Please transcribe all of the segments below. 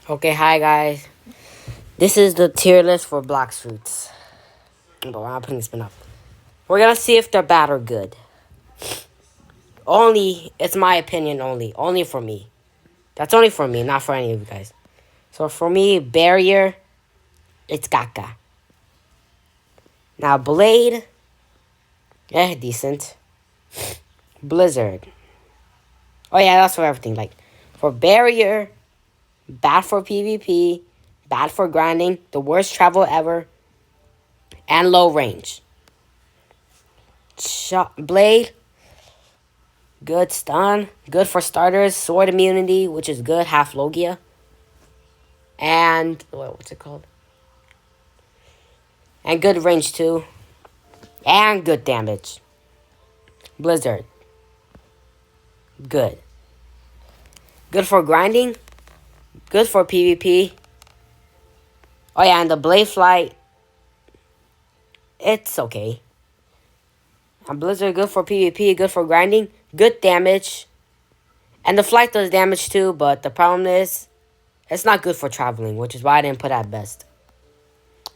Okay, hi guys. This is the tier list for Blox fruits. But we're not putting spin up. We're gonna see if they're bad or good. Only, it's my opinion only. Only for me. That's only for me, not for any of you guys. So for me, barrier, it's caca. Now blade, decent. Blizzard. Oh yeah, that's for everything. Like, for barrier, bad for PvP, bad for grinding, the worst travel ever, and low range. Blade, good stun, good for starters, sword immunity, which is good, half Logia. And, what's it called? And good range too. And good damage. Blizzard, good. Good for grinding, good for PvP. Oh yeah, and the Blade Flight, it's okay. And Blizzard, good for PvP, good for grinding, good damage. And the Flight does damage too, but the problem is, it's not good for traveling, which is why I didn't put at best.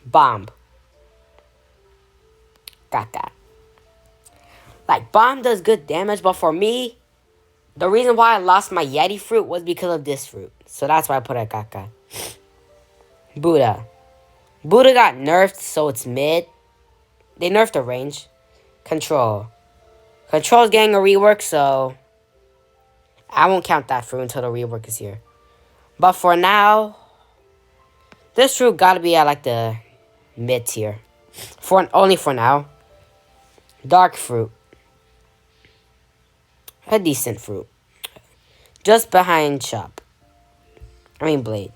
Bomb. Got that. Like, Bomb does good damage, but for me, the reason why I lost my Yeti fruit was because of this fruit. So that's why I put it at Kaka. Buddha. Buddha got nerfed, so it's mid. They nerfed the range. Control. Control's getting a rework, so I won't count that fruit until the rework is here. But for now, this fruit gotta be at like the mid tier. Only for now. Dark fruit. A decent fruit. Just behind Blade.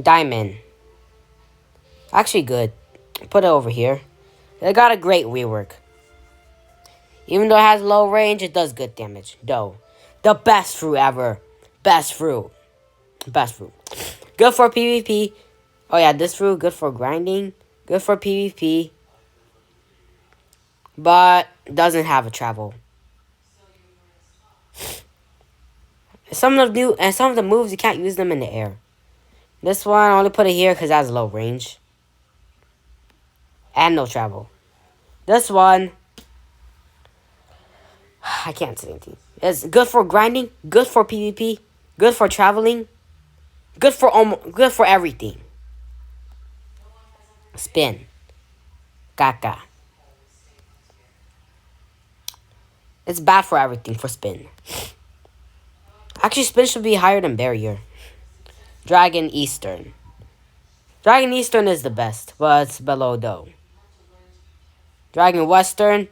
Diamond. Actually good. Put it over here. It got a great rework. Even though it has low range, it does good damage. Dough. The best fruit ever. Best fruit. Best fruit. Good for PvP. Oh yeah, this fruit, good for grinding. Good for PvP. But doesn't have a travel. Some of the moves, you can't use them in the air. This one, I only put it here because it has low range. And no travel. This one, I can't say anything. It's good for grinding, good for PvP, good for traveling, good for everything. Spin. Caca. It's bad for everything for spin. Actually, spin should be higher than barrier. Dragon Eastern. Dragon Eastern is the best, but it's below though. Dragon Western.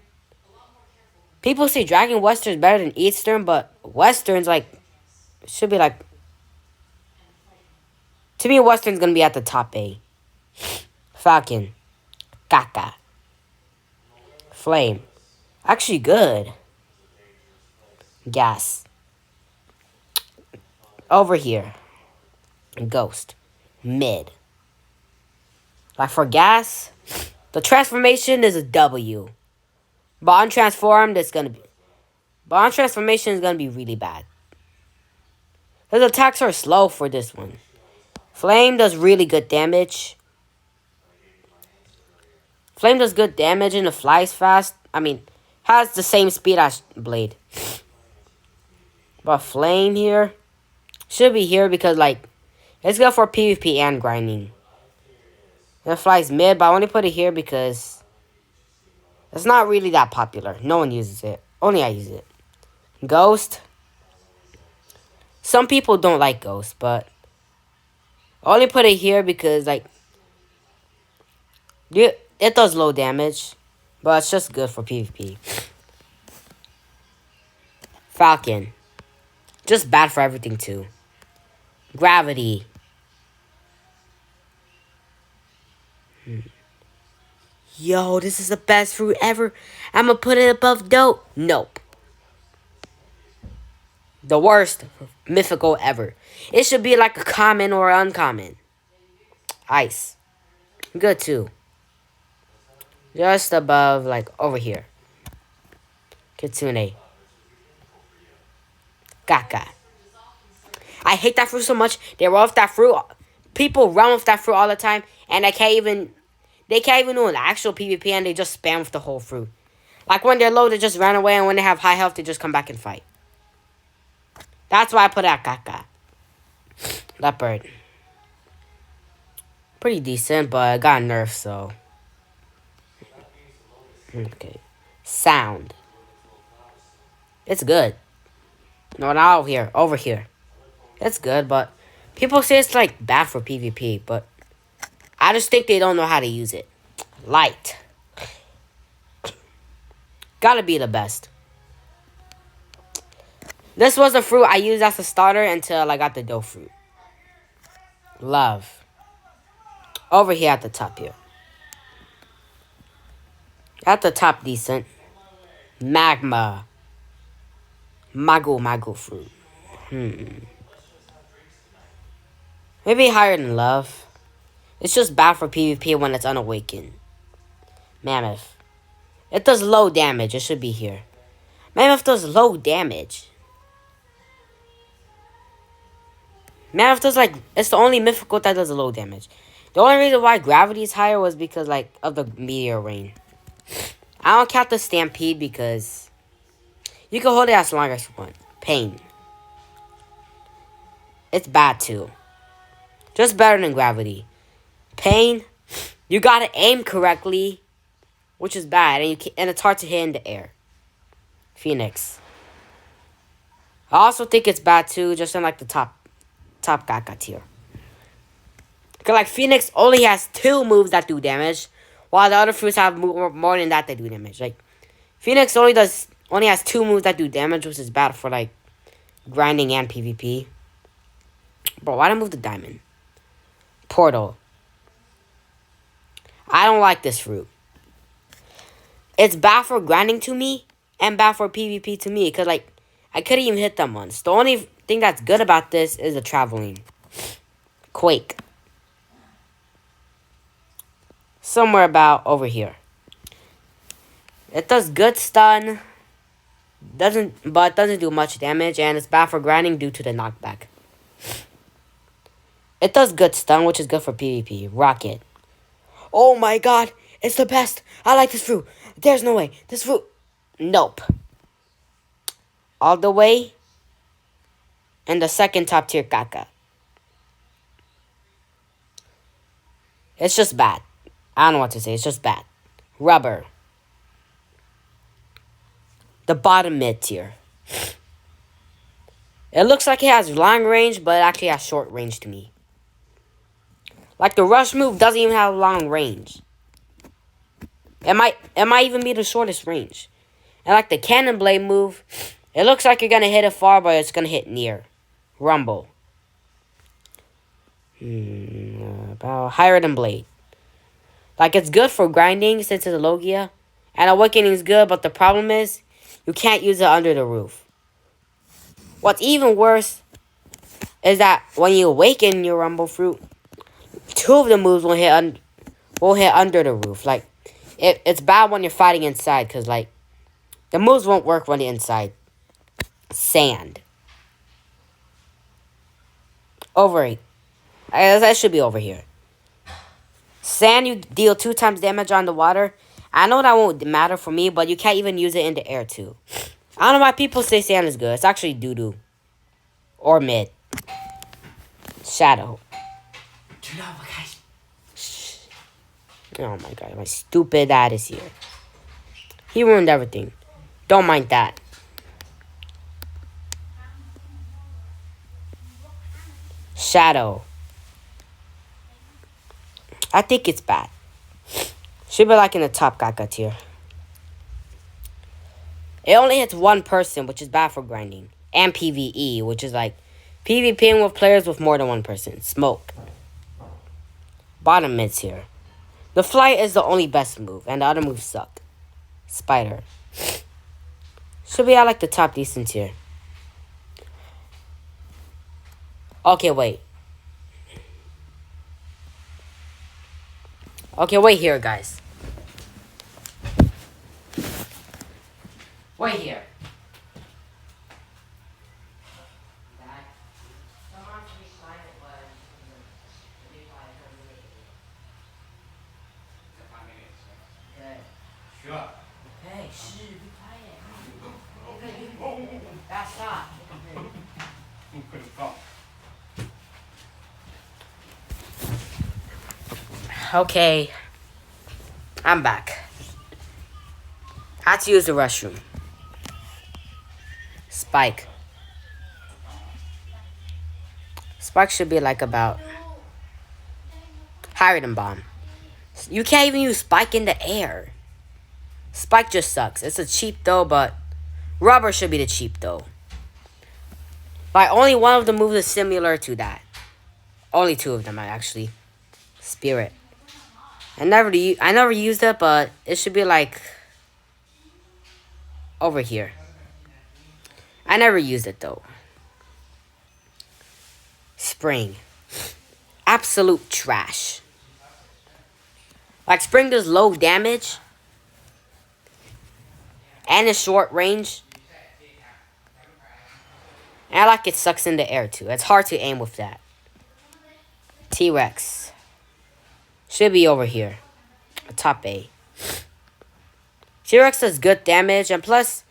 People say Dragon Western is better than Eastern, but Western's should be like. To me, Western's gonna be at the top A. Falcon. Caca. Flame. Actually good. Gas. Over here. Ghost. Mid. Like for gas, the transformation is a W. But on transformed, But on transformation is gonna be really bad. His attacks are slow for this one. Flame does really good damage. Flame does good damage and it flies fast. Has the same speed as Blade. But Flame here should be here because it's good for PvP and grinding. It flies mid, but I only put it here because it's not really that popular. No one uses it. Only I use it. Ghost. Some people don't like Ghost, but I only put it here because it does low damage, but it's just good for PvP. Falcon. Just bad for everything too. Gravity. Yo, this is the best fruit ever. I'm gonna put it above dope. Nope. The worst mythical ever. It should be like a common or uncommon. Ice. Good too. Just above, over here. Kitsune. Caca. I hate that fruit so much. They run with that fruit. People run with that fruit all the time, and they can't even do an actual PvP, and they just spam with the whole fruit. Like when they're low, they just run away, and when they have high health, they just come back and fight. That's why I put out Kaka. That bird. Pretty decent, but it got nerfed, so. Okay. Sound. It's good. No, not over here. Over here. It's good, but people say it's like bad for PvP, but I just think they don't know how to use it. Light. Gotta be the best. This was the fruit I used as a starter until I got the dough fruit. Love. Over here at the top here. At the top, decent. Magma. Mago fruit. Maybe higher than love. It's just bad for PvP when it's unawakened. Mammoth. It does low damage. It should be here. Mammoth does low damage. Mammoth does like... It's the only mythical that does low damage. The only reason why gravity is higher was because like of the meteor rain. I don't count the stampede because... You can hold it as long as you want. Pain. It's bad too. Just better than gravity. Pain. You gotta aim correctly. Which is bad. And it's hard to hit in the air. Phoenix. I also think it's bad too. Just in like the top Kaka tier. Because like Phoenix only has 2 moves that do damage. While the other fruits have more than that do damage. Like Phoenix only has 2 moves that do damage, which is bad for like grinding and PvP. Bro, why'd I move the diamond? Portal. I don't like this fruit. It's bad for grinding to me and bad for PvP to me. Because like I couldn't even hit them once. The only thing that's good about this is the traveling. Quake. Somewhere about over here. It does good stun. But doesn't do much damage, and it's bad for grinding due to the knockback. It does good stun, which is good for PvP. Rocket. Oh my god, it's the best. I like this fruit. There's no way. This fruit. Nope. All the way. And the second top tier Kaka. It's just bad. I don't know what to say. It's just bad. Rubber. The bottom mid tier. It looks like it has long range, but it actually has short range to me. Like the rush move doesn't even have long range. It might even be the shortest range. And like the cannon blade move, it looks like you're gonna hit it far, but it's gonna hit near. Rumble. About higher than blade. Like it's good for grinding since it's a Logia. And awakening is good, but the problem is you can't use it under the roof. What's even worse is that when you awaken your Rumble Fruit, 2 of the moves will hit under the roof. Like, it's bad when you're fighting inside, because, like, the moves won't work when you're inside. Sand. Over 8. That should be over here. Sand, you deal 2 times damage on the water. I know that won't matter for me, but you can't even use it in the air, too. I don't know why people say sand is good. It's actually doo-doo. Or mid. Shadow. Oh my god, my stupid dad is here. He ruined everything. Don't mind that. Shadow. I think it's bad. Should be like in the top Kaka tier. It only hits 1 person, which is bad for grinding. And PvE, which is like PvPing with players with more than 1 person. Smoke. Bottom mids here. The flight is the only best move, and the other moves suck. Spider. Should be at like the top decent tier. Okay, wait. Okay, wait here, guys. Wait here. Okay. I'm back. Had to use the restroom. Spike. Spike should be like about higher than bomb. You can't even use Spike in the air. Spike just sucks. It's a cheap though, but rubber should be the cheap though. Like only one of the moves is similar to that. Only two of them actually. Spirit. I never used it, but it should be like over here. I never used it though. Spring. Absolute trash. Like Spring does low damage. And it's short range. And I like it sucks in the air too. It's hard to aim with that. T-Rex. Should be over here. Top A. T-Rex does good damage. And plus,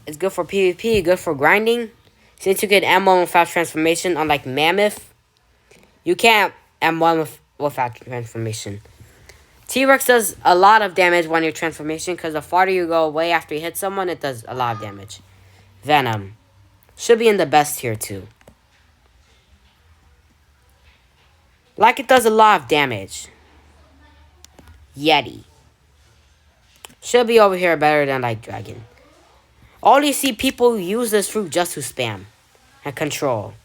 it's good for PvP. Good for grinding. Since you get M1 without transformation, unlike Mammoth, you can't M1 without transformation. T-Rex does a lot of damage when you're transformation, because the farther you go away after you hit someone, it does a lot of damage. Venom. Should be in the best tier too. Like it does a lot of damage. Yeti. Should be over here better than like Dragon. All you see people use this fruit just to spam. And control.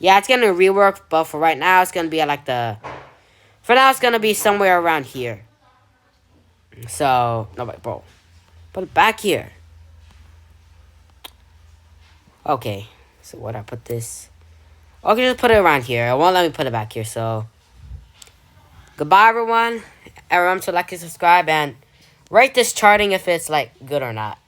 Yeah, it's gonna rework, but for right now, it's gonna be at like the... For now, it's gonna be somewhere around here. So, no, wait, bro. Put it back here. Okay, so where'd I put this? Okay, just put it around here. It won't let me put it back here, so... Goodbye, everyone. And remember to like and subscribe, and rate this charting if it's, like, good or not.